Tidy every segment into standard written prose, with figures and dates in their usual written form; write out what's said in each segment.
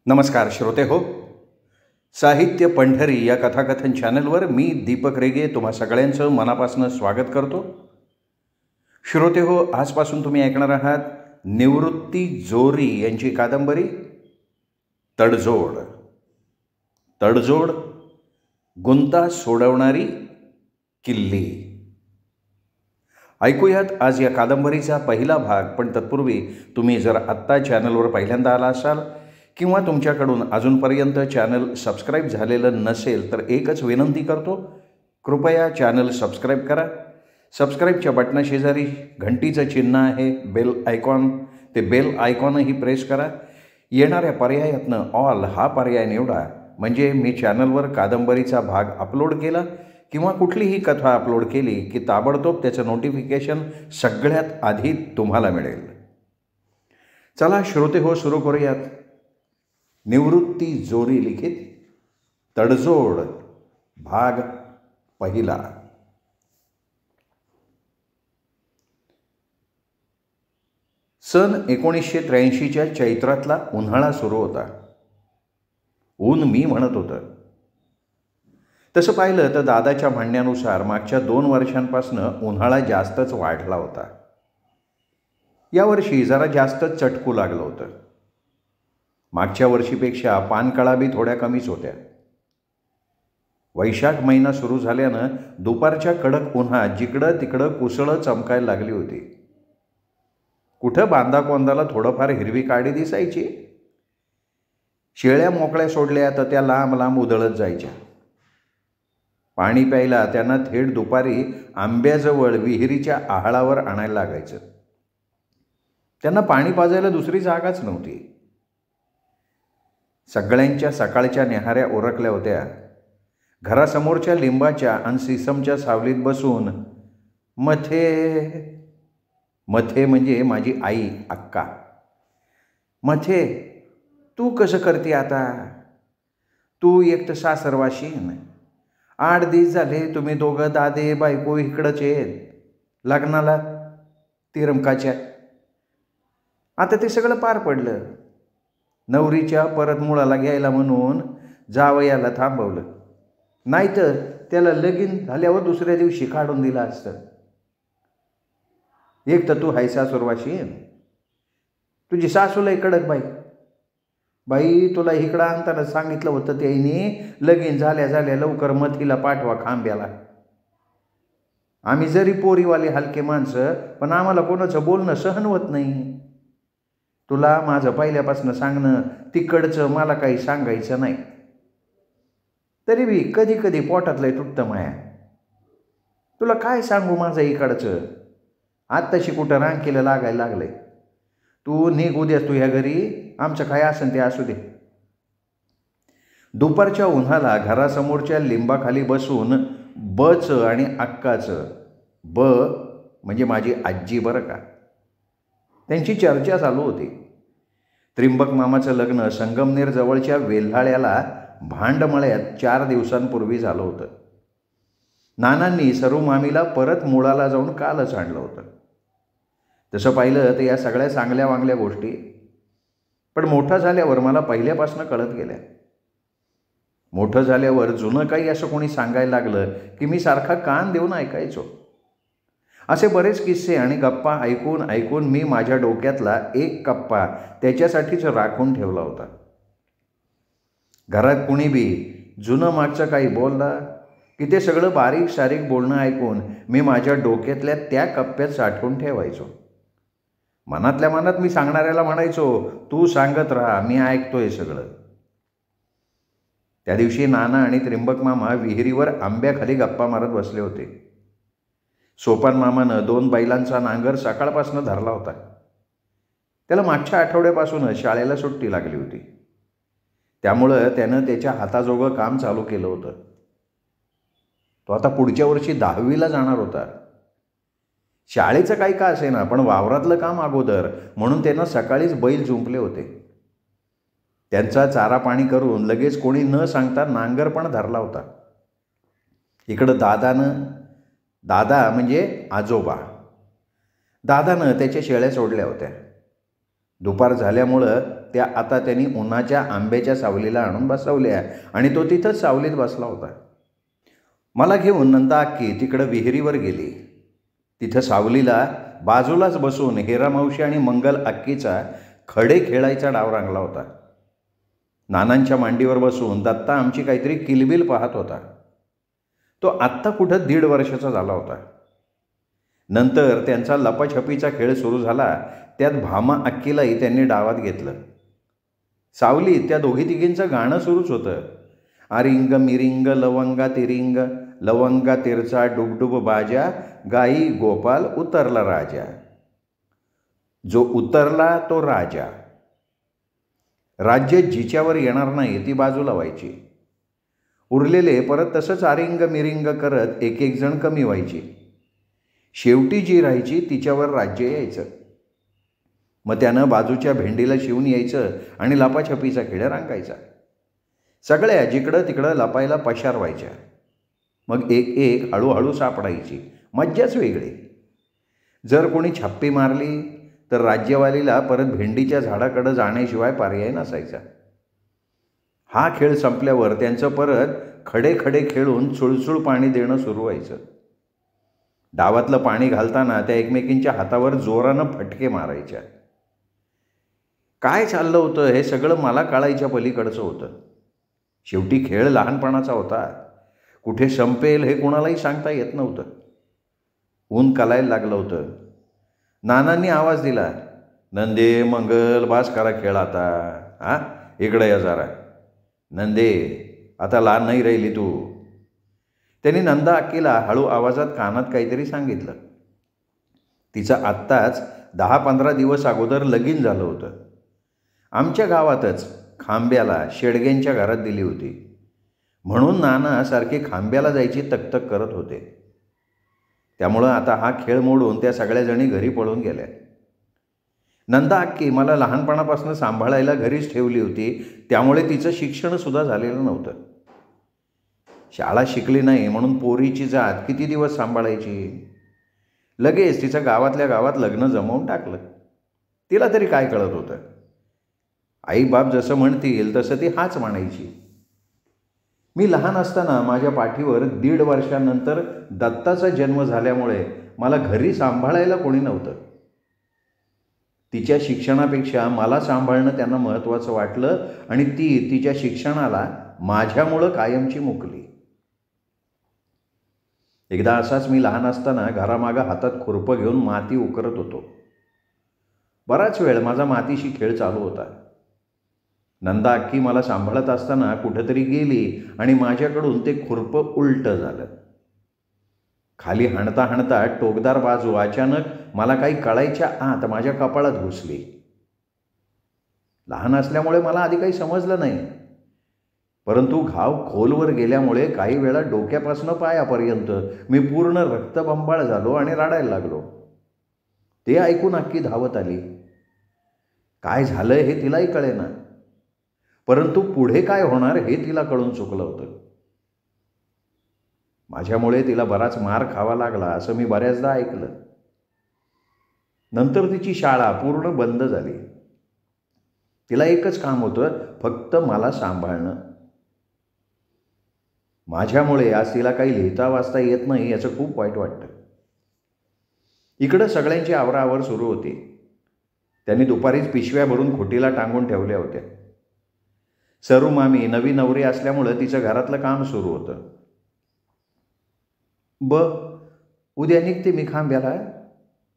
नमस्कार श्रोते हो. साहित्य पंढरी या कथाकथन चॅनलवर मी दीपक रेगे तुम्हा सगळ्यांचं मनापासून स्वागत करतो. श्रोते हो, आजपासून तुम्ही ऐकणार आहात निवृत्ती जोरी यांची कादंबरी तडजोड. तडजोड, गुंता सोडवणारी किल्ली. ऐकूयात आज या कादंबरीचा पहिला भाग. पण तत्पूर्वी तुम्ही जर आत्ता चॅनलवर पहिल्यांदा आला असाल किंवा तुमच्याकडून अजूनपर्यंत चॅनल सबस्क्राईब झालेलं नसेल तर एकच विनंती करतो, कृपया चॅनल सबस्क्राईब करा. सबस्क्राईबच्या बटनाशेजारी घंटीचं चिन्ह आहे, बेल आयकॉन, ते बेल आयकॉनही प्रेस करा. येणाऱ्या पर्यायातनं ऑल हा पर्याय निवडा, म्हणजे मी चॅनलवर कादंबरीचा भाग अपलोड केला किंवा कुठलीही कथा अपलोड केली की ताबडतोब त्याचं नोटिफिकेशन सगळ्यात आधी तुम्हाला मिळेल. चला श्रोते हो, सुरू करूयात. निवृत्ती जोरी लिखित तडजोड भाग पहिला. सन 1983च्या चैत्रातला उन्हाळा सुरू होता. ऊन मी म्हणत होतं. तसं पाहिलं तर दादाच्या म्हणण्यानुसार मागच्या 2 वर्षांपासून उन्हाळा जास्तच वाढला होता. यावर्षी जरा जास्तच चटकू लागलं होतं. मागच्या वर्षीपेक्षा पानकळा बी थोड्या कमीच होत्या. वैशाख महिना सुरू झाल्यानं दुपारच्या कडक उन्हात जिकडं तिकडं कुसळं चमकायला लागली होती. कुठं बांधाकोंदाला थोडंफार हिरवी काडी दिसायची. शेळ्या मोकळ्या सोडल्या तर त्या लांब लांब उधळत जायच्या. पाणी प्यायला त्यांना थेट दुपारी आंब्याजवळ विहिरीच्या आहाळावर आणायला लागायचं. त्यांना पाणी पाजायला दुसरी जागाच नव्हती. सगळ्यांच्या सकाळच्या न्याहाऱ्या उरकल्या होत्या. घरासमोरच्या लिंबाच्या आणि सिसमच्या सावलीत बसून मथे मथे म्हणजे माझी आई अक्का. मथे, तू कसं करते आता? तू एक तर सासरवाशीन. 8 दिवस झाले तुम्ही दोघं दादे बायको इकडंच आहेत लग्नाला तिरमकाच्या. आता ते सगळं पार पडलं. नवरीच्या परत मुळाला घ्यायला म्हणून जावयाला थांबवलं, नाहीतर त्याला लगीन झाल्यावर दुसऱ्या दिवशी काढून दिलं असतं. एक तर तू हाय सासुरवाशी, तुझी सासूला कडक बाई. बाई, तुला इकडं आणताना सांगितलं होतं त्याने लगीन झाल्या झाल्या लवकर मथीला पाठवा खांब्याला. आम्ही जरी पोरीवाले हलके माणसं, पण आम्हाला कोणाचं बोलणं सहन होत नाही. तुला माझं पहिल्यापासून सांगणं तिकडचं मला काही सांगायचं नाही. तरी बी कधी कधी पोटातलंय तुटतं माया. तुला काय सांगू माझं इकडचं. आत्ताशी कुठं रांकेला लागायला लागलंय. तू निघ उद्या तू ह्या घरी, आमचं काय असेल ते असू दे. दुपारच्या उन्हाला घरासमोरच्या लिंबाखाली बसून बचं आणि अक्काचं, ब म्हणजे माझी आजी बरं का, त्यांची चर्चा चालू होती. त्रिंबक मामाचं लग्न संगमनेर जवळच्या वेल्हाळ्याला भांडमळ्यात 4 दिवसांपूर्वी झालं होतं. नानांनी सरू मामीला परत मुळाला जाऊन कालच आणलं होतं. तसं पाहिलं तर या सगळ्या चांगल्या वांगल्या गोष्टी, पण मोठा झाल्यावर मला पहिल्यापासून कळत गेल्या. मोठं झाल्यावर जुनं काही असं कोणी सांगायला लागलं की मी सारखा कान देऊन ऐकायचो. असे बरेच किस्से आणि गप्पा ऐकून ऐकून मी माझ्या डोक्यातला एक कप्पा त्याच्यासाठीच राखून ठेवला होता. घरात कुणी बी जुनं मागचं काही बोलला की ते सगळं बारीक सारीक बोलणं ऐकून मी माझ्या डोक्यातल्या त्या कप्प्यात साठवून ठेवायचो. मनातल्या मनात मी सांगणाऱ्याला म्हणायचो, तू सांगत राहा, मी ऐकतोय सगळं. त्या दिवशी नाना आणि त्रिंबक मामा विहिरीवर आंब्याखाली गप्पा मारत बसले होते. सोपान मामानं 2 बैलांचा नांगर सकाळपासून धरला होता. त्याला मागच्या आठवड्यापासूनच शाळेला सुट्टी लागली होती. त्यामुळं त्यानं त्याच्या हाताजोगं काम चालू केलं होतं. तो आता पुढच्या वर्षी 10वीला जाणार होता. शाळेचं काही का असेना, पण वावरातलं काम अगोदर म्हणून त्यानं सकाळीच बैल जुंपले होते. त्यांचा चारा पाणी करून लगेच कोणी न सांगता नांगर पण धरला होता. इकडं दादा म्हणजे आजोबा, दादानं त्याच्या शेळ्या सोडल्या होत्या. दुपार झाल्यामुळं त्या आता त्यांनी उन्हाच्या आंब्याच्या सावलीला आणून बसवल्या आणि तो तिथंच सावलीत बसला होता. मला घेऊन नंदा अक्की तिकडं विहिरीवर गेली. तिथं सावलीला बाजूलाच बसून हेरामावशी आणि मंगल अक्कीचा खडे खेळायचा डाव रंगला होता. नानांच्या मांडीवर बसून दत्ता आमची काहीतरी किलबिल पाहत होता. तो आत्ता कुठं 1.5 वर्षाचा झाला होता. नंतर त्यांचा लपाछपीचा खेळ सुरू झाला. त्यात भामा अक्कीलाही त्यांनी डावात घेतलं. सावलीत त्या दोघी तिघींचं गाणं सुरूच होतं. आरिंग मिरिंग लवंगा तिरिंग, लवंगा तिरचा डुबडुब बाजा, गाई गोपाल उतरला राजा. जो उतरला तो राजा. राज्य जिच्यावर येणार नाही ती बाजूला व्हायची. उरलेले परत तसंच आरिंग मिरिंग करत एक एक जण कमी व्हायची. शेवटी जी राहायची तिच्यावर राज्य यायचं. मग त्यानं बाजूच्या भेंडीला शिवून यायचं आणि लपाछपीचा खेळ रंगायचा. सगळ्या जिकडं तिकडं लपायला पशार व्हायच्या. मग एक एक हळूहळू सापडायची. मज्जाच वेगळी. जर कोणी छाप्पी मारली तर राज्यवालीला परत भेंडीच्या झाडाकडं जाण्याशिवाय पर्याय नसायचा. हा खेळ संपल्यावर त्यांचं परत खडे खडे खेळून चुळचुळ पाणी देणं सुरू व्हायचं. डावातलं पाणी घालताना त्या एकमेकींच्या हातावर जोरानं फटके मारायच्या. काय चाललं होतं हे सगळं मला कळायच्या पलीकडचं होतं. शेवटी खेळ लहानपणाचा होता. कुठे संपेल हे कोणालाही सांगता येत नव्हतं. ऊन कलायला लागलं होतं. नानांनी आवाज दिला, नंदे मंगल बास करा खेळ आता. हां, इकडे या जरा. नंदे, आता लहान नाही राहिली तू. त्यांनी नंदा अक्कीला हळू आवाजात कानात काहीतरी सांगितलं. तिचं आत्ताच 10-15 दिवस अगोदर लगीन झालं होतं. आमच्या गावातच खांब्याला शेडग्यांच्या घरात दिली होती. म्हणून नाना सारखे खांब्याला जायची तकतक करत होते. त्यामुळं आता हा खेळ मोडून त्या सगळ्याजणी घरी पळून गेल्या. नंदा अक्की मला लहानपणापासून सांभाळायला घरीच ठेवली होती. त्यामुळे तिचं शिक्षणसुद्धा झालेलं नव्हतं. शाळा शिकली नाही म्हणून पोरीची जात किती दिवस सांभाळायची. लगेच तिचं गावातल्या गावात लग्न जमवून टाकलं. तिला तरी काय कळत होतं. आई बाप जसं म्हणतील तसं ती हाच म्हणायची. मी लहान असताना माझ्या पाठीवर 1.5 वर्षानंतर दत्ताचा जन्म झाल्यामुळे मला घरी सांभाळायला कोणी नव्हतं. तिच्या शिक्षणापेक्षा मला सांभाळणं त्यांना महत्त्वाचं वाटलं आणि ती तिच्या शिक्षणाला माझ्यामुळं कायमची मुकली. एकदा असाच मी लहान असताना घरामागं हातात खुरपं घेऊन माती उकरत होतो. बराच वेळ माझा मातीशी खेळ चालू होता. नंदा अक्की मला सांभाळत असताना कुठंतरी गेली आणि माझ्याकडून ते खुरपं उलटं झालं. खाली हाणता हाणता टोकदार बाजू अचानक मला काही कळायच्या आत माझ्या कपाळात घुसली. लहान असल्यामुळे मला आधी काही समजलं नाही. परंतु घाव खोलवर गेल्यामुळे काही वेळा डोक्यापासून पायापर्यंत मी पूर्ण रक्तबंबाळ झालो आणि रडायला लागलो. ते ऐकून अक्की धावत आली. काय झालं हे तिलाही कळेना. परंतु पुढे काय होणार हे तिला कळून चुकलं होतं. माझ्यामुळे तिला बराच मार खावा लागला असं मी बऱ्याचदा ऐकलं. नंतर तिची शाळा पूर्ण बंद झाली. तिला एकच काम होतं, फक्त मला सांभाळणं. माझ्यामुळे आज तिला काही लिहिता वाचता येत नाही याचं खूप वाईट वाटतं. इकडं सगळ्यांची आवराआवर सुरू होती. त्यांनी दुपारीच पिशव्या भरून खोटीला टांगून ठेवल्या होत्या. सरू मामी नवी नवरी असल्यामुळं तिचं घरातलं काम सुरू होतं. उद्या निघते मी खांब्याला.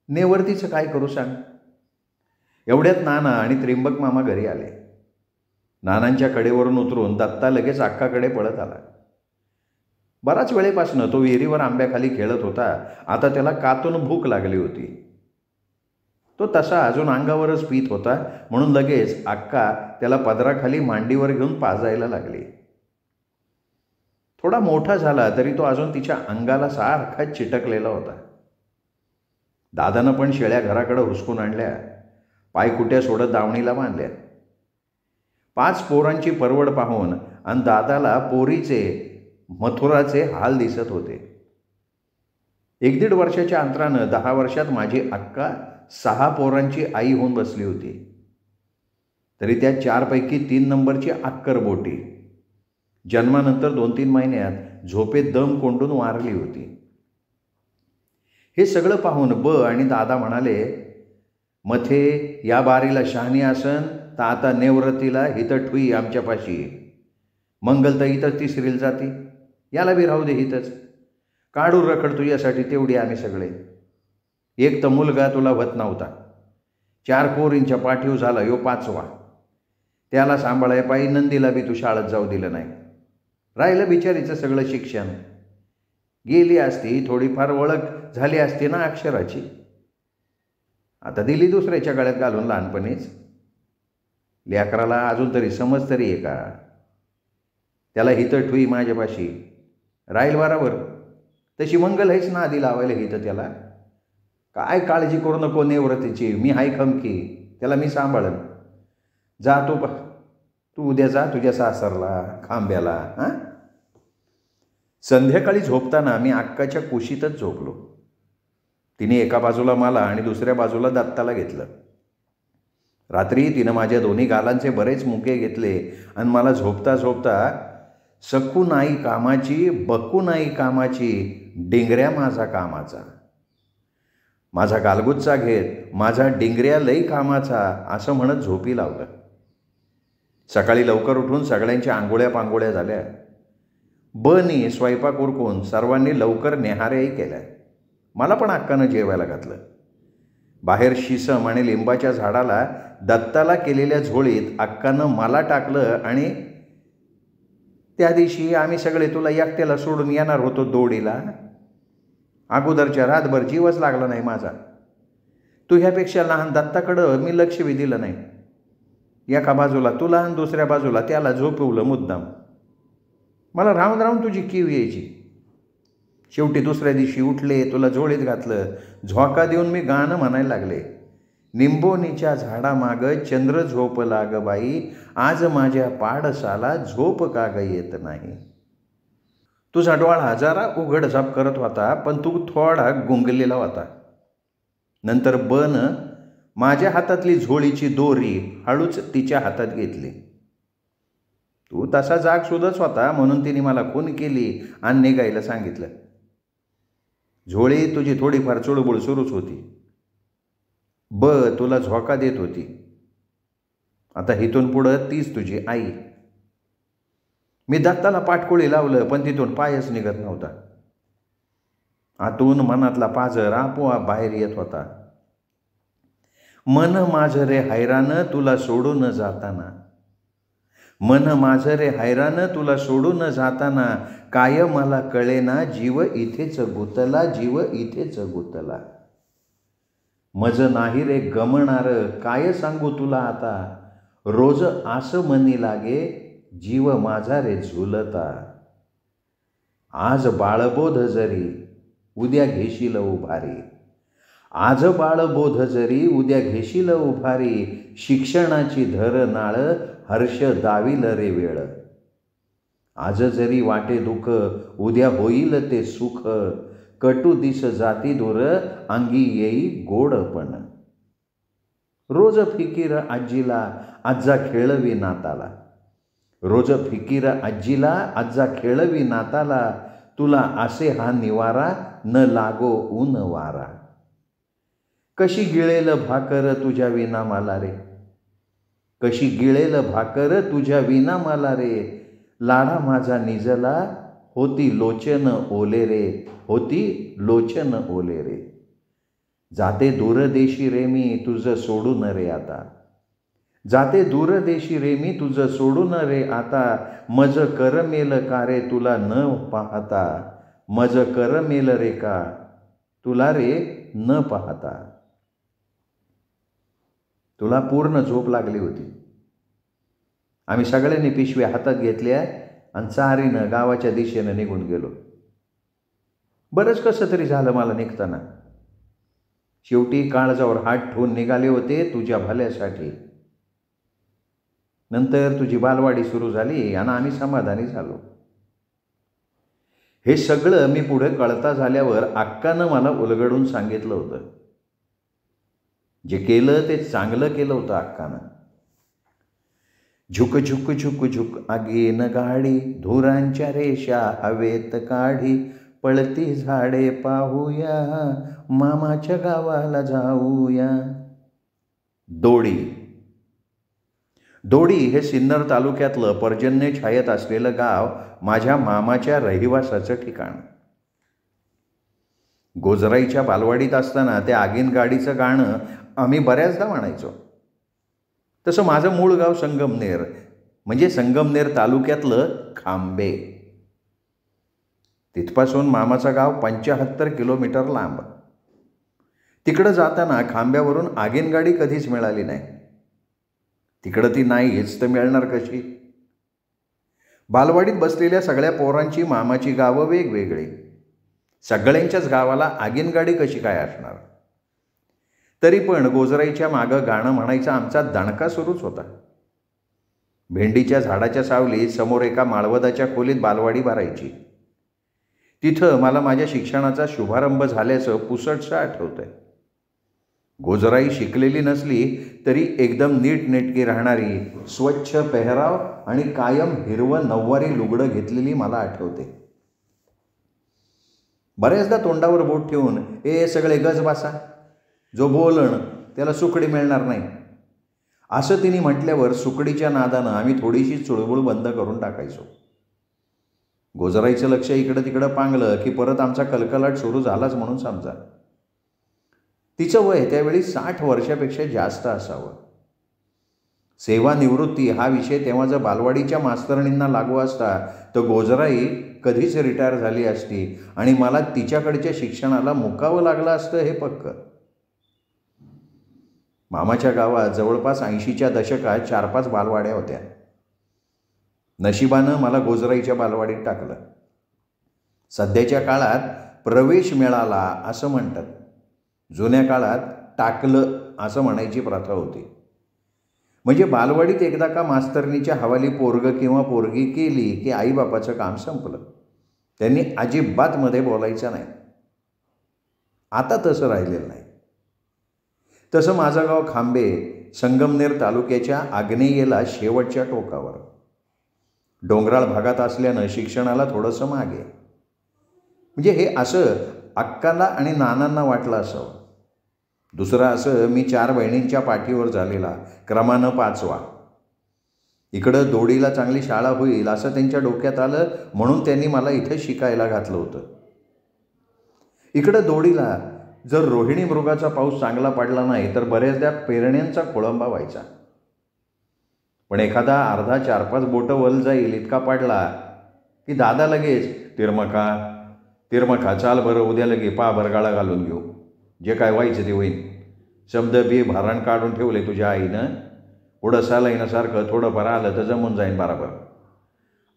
नेवरतीचं काय करू सांग. एवढ्यात नाना आणि त्रिंबक मामा घरी आले. नानांच्या कडेवरून उतरून दत्ता लगेच अक्काकडे पळत आला. बराच वेळेपासून तो विहिरीवर आंब्याखाली खेळत होता. आता त्याला कातून भूक लागली होती. तो तसा अजून अंगावरच पीत होता म्हणून लगेच अक्का त्याला पदराखाली मांडीवर घेऊन पाजायला लागली. थोडा मोठा झाला तरी तो अजून तिच्या अंगाला सारखाच चिटकलेला होता. दादानं पण शेळ्या घराकडं हुसकून आणल्या. पायकुट्या सोडत दावणीला बांधल्या. 5 पोरांची परवड पाहून आणि दादाला पोरीचे मथुराचे हाल दिसत होते. 1-1.5 वर्षाच्या अंतरानं 10 वर्षात माझी अक्का 6 पोरांची आई होऊन बसली होती. तरी त्या 4पैकी 3 नंबरची अक्करबोटी जन्मानंतर 2-3 महिन्यात झोपेत दम कोंडून वारली होती. हे सगळं पाहून आणि दादा म्हणाले, मथे या बारीला शहाणी असन तर आता नेवरतीला हिथं ठुई आमच्यापाशी. मंगल तर इथंच तिसरीला जाती, याला बी राहू दे इथंच. काढू रखड तुझ्यासाठी तेवढी आम्ही सगळे. एक तर मुलगा तुला होत नव्हता, 4 पोरींच्या पाठीव झाला यो 5वा. त्याला सांभाळाय पायी नंदीला बी तू शाळेत जाऊ दिलं नाही. राहिलं बिचारीचं सगळं शिक्षण. गेली असती थोडीफार ओळख झाली असती ना अक्षराची. आता दिली दुसऱ्याच्या गळ्यात घालून लहानपणीच. लेकराला अजून तरी समज तरी आहे का? त्याला हिथं ठुई माझ्यापाशी राहील बरोबर. तशी मंगल आहेच ना आधी लावायला हिथं त्याला. काय काळजी करू नको नेवरतीची, मी हाय खमकी, त्याला मी सांभाळन. जा तू उद्या जा तुझ्या सासरला खांब्याला. हां. संध्याकाळी झोपताना मी अक्काच्या कुशीतच झोपलो. तिने एका बाजूला मला आणि दुसऱ्या बाजूला दत्ताला घेतलं. रात्री तिनं माझ्या दोन्ही गालांचे बरेच मुके घेतले आणि मला झोपता झोपता सकू नाही कामाची, बकू नाही कामाची, डिंगऱ्या माझा कामाचा. माझा गालगुच्चा घेत माझा डिंगऱ्या लई कामाचा असं म्हणत झोपी लावलं. सकाळी लवकर उठून सगळ्यांच्या आंघोळ्या पांघोळ्या झाल्या. नी स्वयंपाक उरकून सर्वांनी लवकर नेहाऱ्याही केल्या. मला पण अक्कानं जेवायला घातलं. बाहेर शिसम आणि लिंबाच्या झाडाला दत्ताला केलेल्या झोळीत अक्कानं मला टाकलं आणि त्या दिवशी आम्ही सगळे तुला एकट्याला सोडून येणार होतो दोडीला. अगोदरच्या रातभर जीवच लागला नाही माझा. तू ह्यापेक्षा लहान दत्ताकडं मी लक्ष बी दिलं नाही. एका बाजूला तुला आणि दुसऱ्या बाजूला त्याला झोपवलं मुद्दाम. मला राहून राहून तुझी कीव यायची. शेवटी दुसऱ्या दिवशी उठले, तुला झोळीत घातलं. झोका देऊन मी गाणं म्हणायला लागले. निंबोनीच्या झाडामागं चंद्र झोप लाग बाई, आज माझ्या पाडसाला झोप का ग येत नाही. तुझा डोळा जरा उघडझाप करत होता, पण तू थोडा गुंगलेला होता. नंतर माझ्या हातातली झोळीची दोरी हळूच तिच्या हातात घेतली. तू तसा जाग शोधच होता म्हणून तिने मला खून केली आणि निघायला सांगितलं. झोळी तुझी थोडीफार चुळबुळ सुरूच होती. तुला झोका देत होती. आता इथून पुढं तीच तुझी आई. मी दत्ताला पाठकोळी लावलं पण तिथून पायच निघत नव्हता. आतून मनातला पाझर आपोआप बाहेर येत होता. मन माझं रे हैरान तुला सोडून जाताना, मन माझं रे हैरान तुला सोडून जाताना, काय मला कळेना जीव इथेच गुतला, जीव इथेच गुतला. मज नाही रे गमणार काय सांगू तुला आता, रोज आस मनी लागे जीव माझा रे झुलता. आज बाळबोध जरी उद्या घेशील उभारी, आज बाळबोध जरी उद्या घेशील उभारी, शिक्षणाची धर नाळ हर्ष दाविल रे वेळ. आज जरी वाटे दुःख उद्या होईल ते सुख, कटू दिस जाती दूर अंगी येई गोडपण. रोज फिकीर आजीला आज्जा खेळवी नाताला, रोज फिकीर आजीला आज्जा खेळवी नाताला, तुला असे हा निवारा न लागो ऊन वारा. कशी गिळेल भाकर तुझ्या विना मला रे, कशी गिळेल भाकर तुझ्या विना मला रे. लाडा माझा निजला होती लोचन ओले रे, होती लोचन ओले रे. जाते दूरदेशी रे मी तुझं सोडून रे आता, जाते दूरदेशी रे मी तुझं सोडून रे आता. मज करमेल का रे तुला न पाहता, मज करमेल रे का तुला रे न पाहता. तुला पूर्ण झोप लागली होती. आम्ही सगळ्यांनी पिशव्या हातात घेतल्या आणि चारीनं गावाच्या दिशेनं निघून गेलो. बरंच कसं तरी झालं मला निघताना. शेवटी काळजावर हात ठेवून निघाले होते तुझ्या भल्यासाठी. नंतर तुझी बालवाडी सुरू झाली आणि आम्ही समाधानी झालो. हे सगळं मी पुढे कळता झाल्यावर अक्कानं मला उलगडून सांगितलं होतं. जे केलं ते चांगलं केलं होतं अक्कानं. झुक झुक झुक झुक आगीन गाडी, धुरांच्या रेषा हवेत काढी, पळती झाडे पाहूया, मामाच्या गावाला जाऊया. दोडी. दोडी हे सिन्नर तालुक्यातलं पर्जन्य छायेत असलेलं गाव माझ्या मामाच्या रहिवासाचं ठिकाण. गोजराईच्या बालवाडीत असताना त्या आगीन गाडीचं गाणं आम्ही बऱ्याचदा म्हणायचो. तसं माझं मूळ गाव संगमनेर, म्हणजे संगमनेर तालुक्यातलं खांबे. तिथपासून मामाचं गाव 75 किलोमीटर लांब. तिकडं जाताना खांब्यावरून आगीन गाडी कधीच मिळाली नाही. तिकडं ती नाहीच तर मिळणार कशी? बालवाडीत बसलेल्या सगळ्या पोरांची मामाची गावं वेगवेगळी. सगळ्यांच्याच गावाला आगीन गाडी कशी काय असणार? तरी पण गोजराईच्या मागं गाणं म्हणायचा आमचा दणका सुरूच होता. भेंडीच्या झाडाच्या सावलीत समोर एका माळवदाच्या खोलीत बालवाडी भरायची. तिथं मला माझ्या शिक्षणाचा शुभारंभ झाल्याचं पुसटसं आठवतंय. गोजराई शिकलेली नसली तरी एकदम नीटनेटकी राहणारी, स्वच्छ पेहराव आणि कायम हिरवं नऊवारी लुगडं घेतलेली मला आठवते. बऱ्याचदा तोंडावर बोट ठेवून ए सगळे गज बसा, जो बोलण त्याला सुकडी मिळणार नाही, असं तिने म्हटल्यावर सुकडीच्या नादानं आम्ही थोडीशी चुळबुळ बंद करून टाकायचो. गोजराईचं लक्ष इकडं तिकडं पांगलं की परत आमचा कलकलाट सुरू झालाच म्हणून समजा. तिचं वय त्यावेळी 60 वर्षापेक्षा जास्त असावं. सेवानिवृत्ती हा विषय तेव्हा जर बालवाडीच्या मास्तरणींना लागू असता तर गोजराई कधीच रिटायर झाली असती आणि मला तिच्याकडच्या शिक्षणाला मुकावं लागलं असतं हे पक्कं. मामाच्या गावात जवळपास 80च्या दशकात 4-5 बालवाड्या होत्या. नशिबानं मला गोजराईच्या बालवाडीत टाकलं. सध्याच्या काळात प्रवेश मिळाला असं म्हणतात. जुन्या काळात टाकलं असं म्हणायची प्रथा होती. म्हणजे बालवाडीत एकदा का मास्तरणीच्या हवाली पोरगं किंवा पोरगी केली की आईबापाचं काम संपलं. त्यांनी अजिबात मध्ये बोलायचं नाही. आता तसं राहिलेलं नाही. तसं माझं गाव खांबे संगमनेर तालुक्याच्या आग्नेयेला शेवटच्या टोकावर, डोंगराळ भागात असल्यानं शिक्षणाला थोडंसं मागे. म्हणजे हे असं अक्काला आणि नानांना वाटलं असावं. दुसरं असं मी 4 बहिणींच्या पाठीवर झालेला, क्रमानं 5वा. इकडं दोडीला चांगली शाळा होईल असं त्यांच्या डोक्यात आलं म्हणून त्यांनी मला इथं शिकायला घातलं होतं. इकडं दोडीला जर रोहिणी मृगाचा पाऊस चांगला पडला नाही तर बऱ्याचदा पेरण्यांचा खोळंबा व्हायचा. पण एखादा अर्धा 4-5 बोटं वल जाईल इतका पडला की दादा लगेच तिरमका चाल बरं, उद्या लगे बरगाळा घालून घेऊ, जे काय व्हायचं ते होईन. शब्द बी भारण काढून ठेवले तुझ्या आईनं, पुढं सालाईनासारखं थोडंफार आलं तर जमून जाईन बराबर,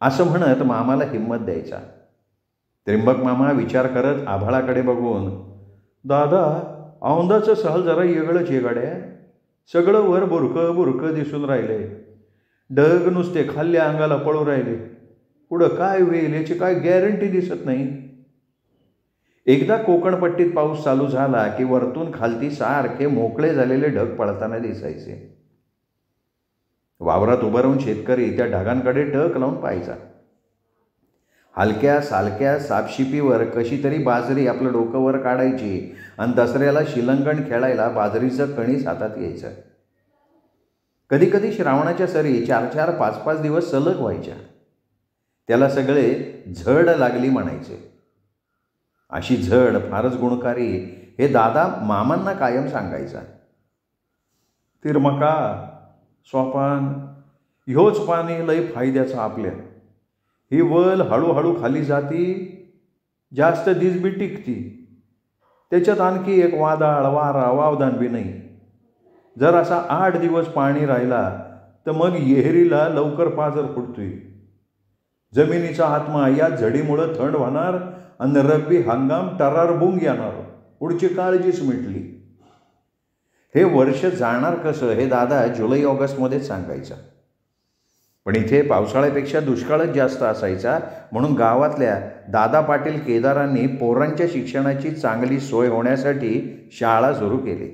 असं म्हणत मामाला हिंमत द्यायचा. त्रिंबक मामा विचार करत आभाळाकडे बघून, दादा औंदाचं सहल जरा वेगळंच आहे गाड्या, सगळं वर बुरकं दिसून राहिले, ढग नुसते खाल्ल्या अंगाला पळू राहिले, पुढं काय होईल याची काय गॅरंटी दिसत नाही. एकदा कोकणपट्टीत पाऊस चालू झाला की वरतून खालती सारखे मोकळे झालेले ढग पळताना दिसायचे. वावरात उभं राहून शेतकरी त्या ढगांकडे टक लावून पाहायचा. हलक्या सालक्या सापशिपीवर कशी तरी बाजरी आपलं डोकं वर काढायची आणि दसऱ्याला शिलंगण खेळायला बाजरीचं कणीस हातात यायचं. कधी कधी श्रावणाच्या सरी 4-4, 5-5 दिवस सलग व्हायच्या. त्याला सगळे झड लागली म्हणायचे. अशी झड फारच गुणकारी हे दादा मामांना कायम सांगायचा. तिरमका सोपान ह्योच पाणी लय फायद्याचा आपल्या, ही वल हळूहळू खाली जाती, जास्त दिस बी टिकती, त्याच्यात आणखी एक वादळ वारा वावदान बी नाही. जर असा 8 दिवस पाणी राहिला तर मग येहरीला लवकर पाजर फुटतोय. जमिनीचा आत्मा या झडीमुळं थंड होणार आणि रब्बी हंगाम टरारबुंग येणार, पुढची काळजीच मिटली. हे वर्ष जाणार कसं हे दादा जुलै-ऑगस्टमध्येच सांगायचा. पण इथे पावसाळ्यापेक्षा दुष्काळच जास्त असायचा म्हणून गावातल्या दादा पाटील केदारांनी पोरांच्या शिक्षणाची चांगली सोय होण्यासाठी शाळा सुरू केली.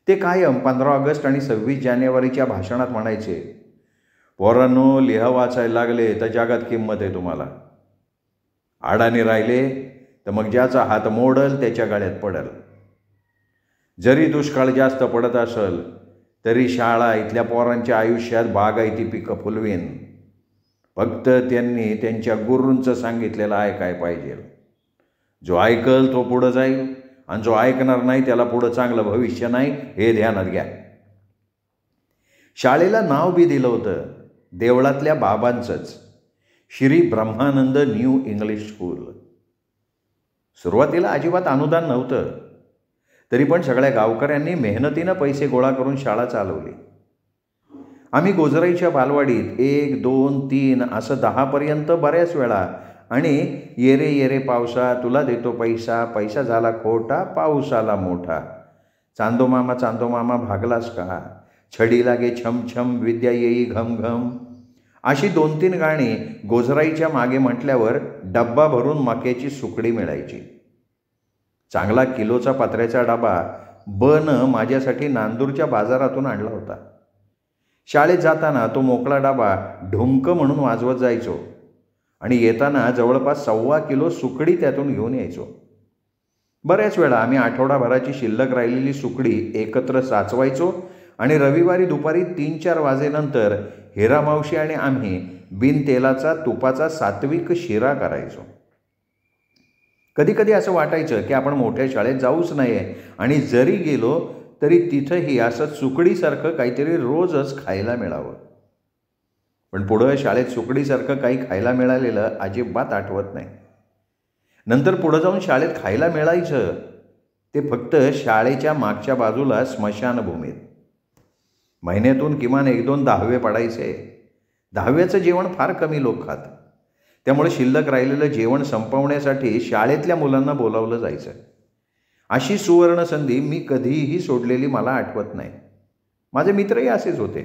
ते कायम 15 ऑगस्ट आणि 26 जानेवारीच्या भाषणात म्हणायचे, पोरांनो, लिहा वाचायला लागले तर जगात किंमत आहे तुम्हाला. आडाने राहिले तर मग ज्याचा हात मोडल त्याच्या गळ्यात पडल. जरी दुष्काळ जास्त पडत असेल तरी शाळा इथल्या पोरांच्या आयुष्यात बागायती पिकं फुलवीन. फक्त त्यांनी त्यांच्या गुरूंचं सांगितलेलं ऐकाय पाहिजे. जो ऐकल तो पुढं जाईल आणि जो ऐकणार नाही त्याला पुढं चांगलं भविष्य नाही, हे ध्यानात घ्या. शाळेला नाव बी दिलं होतं देवळातल्या बाबांचंच, श्री ब्रह्मानंद न्यू इंग्लिश स्कूल. सुरुवातीला अजिबात अनुदान नव्हतं, तरी पण सगळ्या गावकऱ्यांनी मेहनतीनं पैसे गोळा करून शाळा चालवली. आम्ही गोजराईच्या बालवाडीत 1, 2, 3 असं 10पर्यंत बऱ्याच वेळा आणि येरे येरे पावसा तुला देतो पैसा, पैसा झाला खोटा, पाऊस आला मोठा, चांदो मामा भागलास का, छडी लागे छमछम, विद्या येई घमघम, अशी 2-3 गाणी गोजराईच्या मागे म्हटल्यावर डब्बा भरून मक्याची सुकडी मिळायची. चांगला किलोचा पत्र्याचा डबा बनं माझ्यासाठी नांदूरच्या बाजारातून आणला होता. शाळेत जाताना तो मोकळा डबा ढुंक म्हणून वाजवत जायचो आणि येताना जवळपास 1.25 किलो सुकडी त्यातून घेऊन यायचो. बऱ्याच वेळा आम्ही आठवडाभराची शिल्लक राहिलेली सुकडी एकत्र साचवायचो आणि रविवारी दुपारी 3-4 वाजेनंतर हिरामावशी आणि आम्ही बिनतेलाचा तुपाचा सात्विक शिरा करायचो. कधी कधी असं वाटायचं की आपण मोठ्या शाळेत जाऊच नये आणि जरी गेलो तरी तिथंही असं सुकडीसारखं काहीतरी रोजच खायला मिळावं. पण पुढं शाळेत सुकडीसारखं काही खायला मिळालेलं अजिबात आठवत नाही. नंतर पुढं जाऊन शाळेत खायला मिळायचं ते फक्त शाळेच्या मागच्या बाजूला स्मशानभूमीत. महिन्यातून किमान 1-2 दहावे पडायचे. दहाव्याचं जेवण फार कमी लोक खात, त्यामुळे शिल्लक राहिलेलं जेवण संपवण्यासाठी शाळेतल्या मुलांना बोलावलं जायचं. अशी सुवर्ण संधी मी कधीही सोडलेली मला आठवत नाही. माझे मित्रही असेच होते.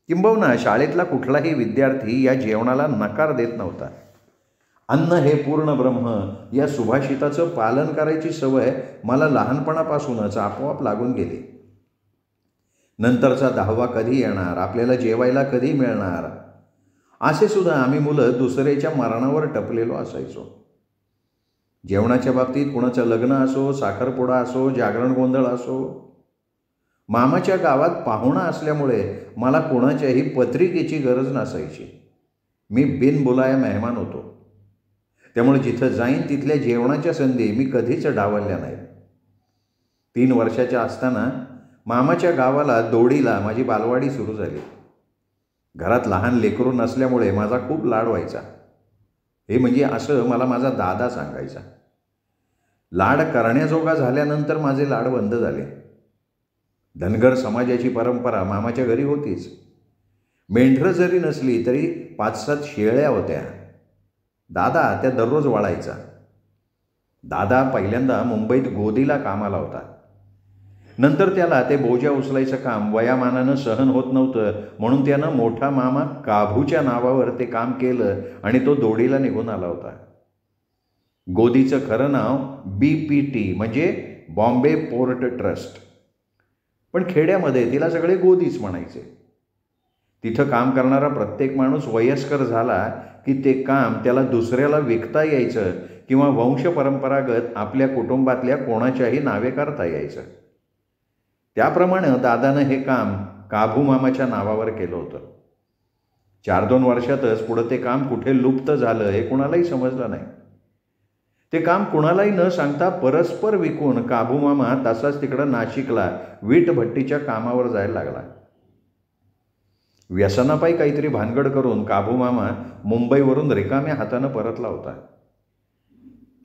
किंबहुना शाळेतला कुठलाही विद्यार्थी या जेवणाला नकार देत नव्हता. अन्न हे पूर्ण ब्रह्म या सुभाषिताचं पालन करायची सवय मला लहानपणापासूनच आपोआप लागून गेली. नंतरचा 10वा कधी येणार, आपल्याला जेवायला कधी मिळणार, असे सुद्धा आम्ही मुलं दुसऱ्याच्या मरणावर टपलेलो असायचो. जेवणाच्या बाबतीत कुणाचं लग्न असो, साखरपुडा असो, जागरण गोंधळ असो, मामाच्या गावात पाहुणा असल्यामुळे मला कोणाच्याही पत्रिकेची गरज नसायची. मी बिनबुलाया मेहमान होतो, त्यामुळे जिथं जाईन तिथल्या जेवणाच्या संधी मी कधीच डावलल्या नाहीत. 3 वर्षाच्या असताना मामाच्या गावाला दोडीला माझी बालवाडी सुरू झाली. घरात लहान लेकरू नसल्यामुळे माझा खूप लाड व्हायचा. हे म्हणजे असं मला माझा दादा सांगायचा. लाड करण्याजोगा झाल्यानंतर माझे लाड बंद झाले. धनगर समाजाची परंपरा मामाच्या घरी होतीच. मेंढरं जरी नसली तरी 5-7 शेळ्या होत्या. दादा त्या दररोज वाळायचा. दादा पहिल्यांदा मुंबईत गोदीला कामाला होता. नंतर त्याला ते बोजा उचलायचं काम वयामानानं सहन होत नव्हतं, म्हणून त्यानं मोठा मामा काभूच्या नावावर ते काम केलं आणि तो दोडीला निघून आला होता. गोदीचं खरं नाव BPT म्हणजे बॉम्बे पोर्ट ट्रस्ट, पण खेड्यामध्ये तिला सगळे गोदीच म्हणायचे. तिथं काम करणारा प्रत्येक माणूस वयस्कर झाला की ते काम त्याला दुसऱ्याला विकता यायचं किंवा वंशपरंपरागत आपल्या कुटुंबातल्या कोणाच्याही नावे करता यायचं. त्याप्रमाणे दादानं हे काम काभू मामाच्या नावावर केलं होतं. 4-2 वर्षातच पुढं ते काम कुठे लुप्त झालं हे कुणालाही समजलं नाही. ते काम कुणालाही न सांगता परस्पर विकून काभू मामा तसाच तिकडं नाशिकला वीटभट्टीच्या कामावर जायला लागला. व्यसनापायी काहीतरी भानगड करून काभू मामा मुंबईवरून रिकाम्या हातानं परतला होता.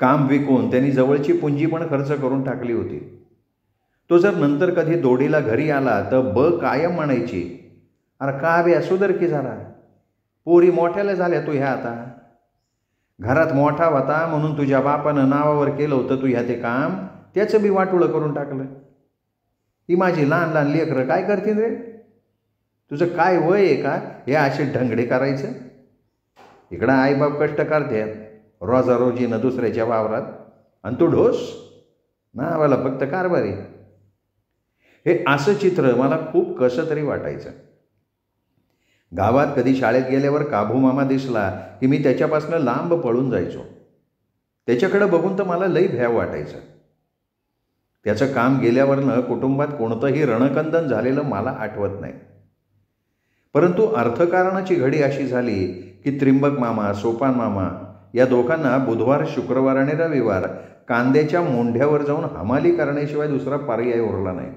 काम विकून त्यांनी जवळची पुंजी पण खर्च करून टाकली होती. तो जर नंतर कधी दोडीला घरी आला तर कायम म्हणायची, अरे का बे सुधर की जरा, पोरी मोठ्याला झाल्या तू ह्या आता. घरात मोठा होता म्हणून तुझ्या बापानं नावावर केलं होतं तू ह्या ते काम, त्याचं बी वाटोळं करून टाकलं. ही माझी लहान लहान लेकरं काय करतील रे, तुझं काय वय आहे का हे असे ढंगडे करायचं. इकडं आईबाप कष्ट करतात रोजा रोजीनं दुसऱ्याच्या वावरात आणि तू ढोस नावाला फक्त कारभारी. हे असं चित्र मला खूप कसं तरी वाटायचं. गावात कधी शाळेत गेल्यावर काभू मामा दिसला की मी त्याच्यापासून लांब पळून जायचो. त्याच्याकडे बघून तर मला लई भ्याव वाटायचं. त्याचं काम गेल्यावरनं कुटुंबात कोणतंही रणकंदन झालेलं मला आठवत नाही. परंतु अर्थकारणाची घडी अशी झाली की त्रिंबक मामा, सोपान मामा या दोघांना बुधवार, शुक्रवार आणि रविवार कांद्याच्या मोंढ्यावर जाऊन हमाली करण्याशिवाय दुसरा पर्याय उरला नाही.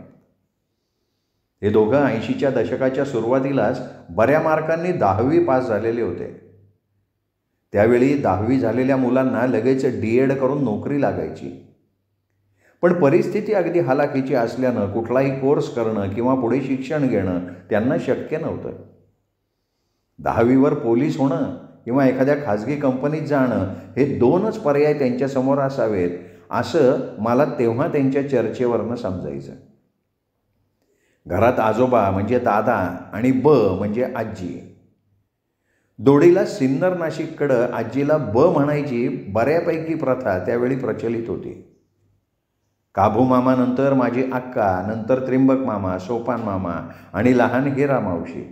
हे दोघं 80च्या दशकाच्या सुरुवातीलाच बऱ्या मार्कांनी 10वी पास झालेले होते. त्यावेळी 10वी झालेल्या मुलांना लगेच DED करून नोकरी लागायची. पण परिस्थिती अगदी हालाखीची असल्यानं कुठलाही कोर्स करणं किंवा पुढे शिक्षण घेणं त्यांना शक्य नव्हतं. 10वीवर पोलीस होणं किंवा एखाद्या खाजगी कंपनीत जाणं हे 2च पर्याय त्यांच्यासमोर असावेत असं मला तेव्हा त्यांच्या चर्चेवरनं समजायचं. घरात आजोबा म्हणजे दादा आणि म्हणजे आजी. दोडीला सिन्नर नाशिककडं आजीला म्हणायची बऱ्यापैकी प्रथा त्यावेळी प्रचलित होती. काभू मामानंतर माझी अक्का, नंतर त्रिंबक मामा, सोपान मामा आणि लहान हिरा मावशी,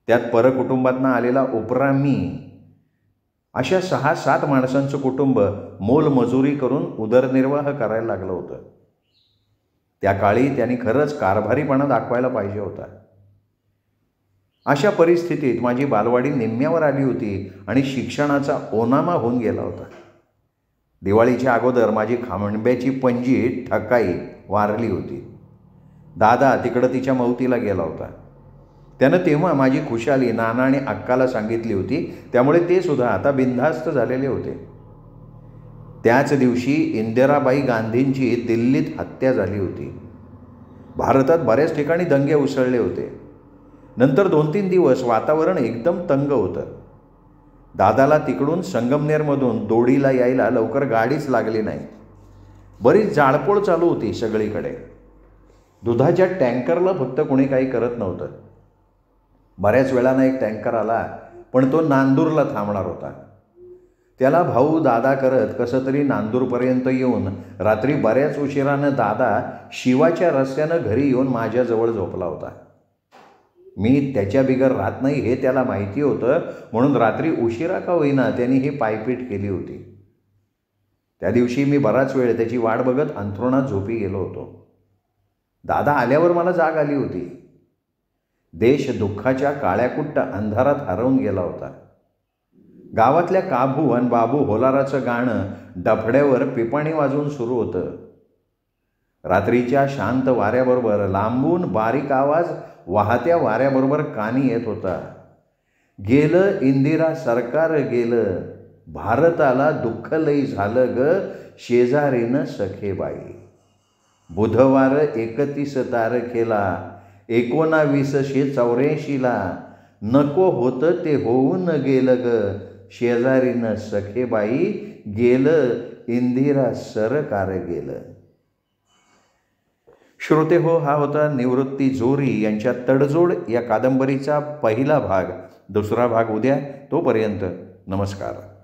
त्यात परकुटुंबातनं आलेला उपरा मी, अशा 6-7 माणसांचं कुटुंब मोलमजुरी करून उदरनिर्वाह करायला लागलं होतं. त्या काळी त्यांनी खरंच कारभारीपणा दाखवायला पाहिजे होता. अशा परिस्थितीत माझी बालवाडी निम्म्यावर आली होती आणि शिक्षणाचा ओनामा होऊन गेला होता. दिवाळीच्या अगोदर माझी खांब्याची पणजी ठकाई वारली होती. दादा तिकडं तिच्या मौतीला गेला होता. त्यानं तेव्हा माझी खुशाली नाना आणि अक्काला सांगितली होती. त्यामुळे ते सुद्धा आता बिनधास्त झालेले होते. त्याच दिवशी इंदिराबाई गांधींची दिल्लीत हत्या झाली होती. भारतात बऱ्याच ठिकाणी दंगे उसळले होते. नंतर 2-3 दिवस वातावरण एकदम तंग होतं. दादाला तिकडून संगमनेरमधून दोडीला यायला लवकर गाडीच लागली नाही. बरीच जाळपोळ चालू होती सगळीकडे. दुधाच्या टँकरला फक्त कोणी काही करत नव्हतं. बऱ्याच वेळानं एक टँकर आला, पण तो नांदूरला थांबणार होता. त्याला भाऊ दादा करत कसं तरी नांदूरपर्यंत येऊन रात्री बऱ्याच उशिरानं दादा शिवाच्या रस्त्यानं घरी येऊन माझ्याजवळ झोपला होता. मी त्याच्या बिगर राहत नाही हे त्याला माहिती होतं, म्हणून रात्री उशिरा का होईना त्यांनी ही पायपीट केली होती. त्या दिवशी मी बराच वेळ त्याची वाट बघत अंथरुणात झोपी गेलो होतो. दादा आल्यावर मला जाग आली होती. देश दुःखाच्या काळ्याकुट्ट अंधारात हरवून गेला होता. गावातल्या काभू आणि बाबू होलाराचं गाणं डफड्यावर पिपाणी वाजवून सुरू होतं. रात्रीच्या शांत वाऱ्याबरोबर लांबून बारीक आवाज वाहत्या वाऱ्याबरोबर कानी येत होता. गेलं इंदिरा सरकार गेलं, भारताला दुःख लई झालं ग, शेजारीनं सखेबाई. बुधवार 31 तारखेला 1984ला नको होतं ते होऊन गेलं ग, शेजारीनं सखेबाई, गेलं इंदिरा सरकार गेलं. श्रोते हो, हा होता निवृत्ती जोरी यांच्या तडजोड या कादंबरीचा पहिला भाग. दुसरा भाग उद्या. तोपर्यंत नमस्कार.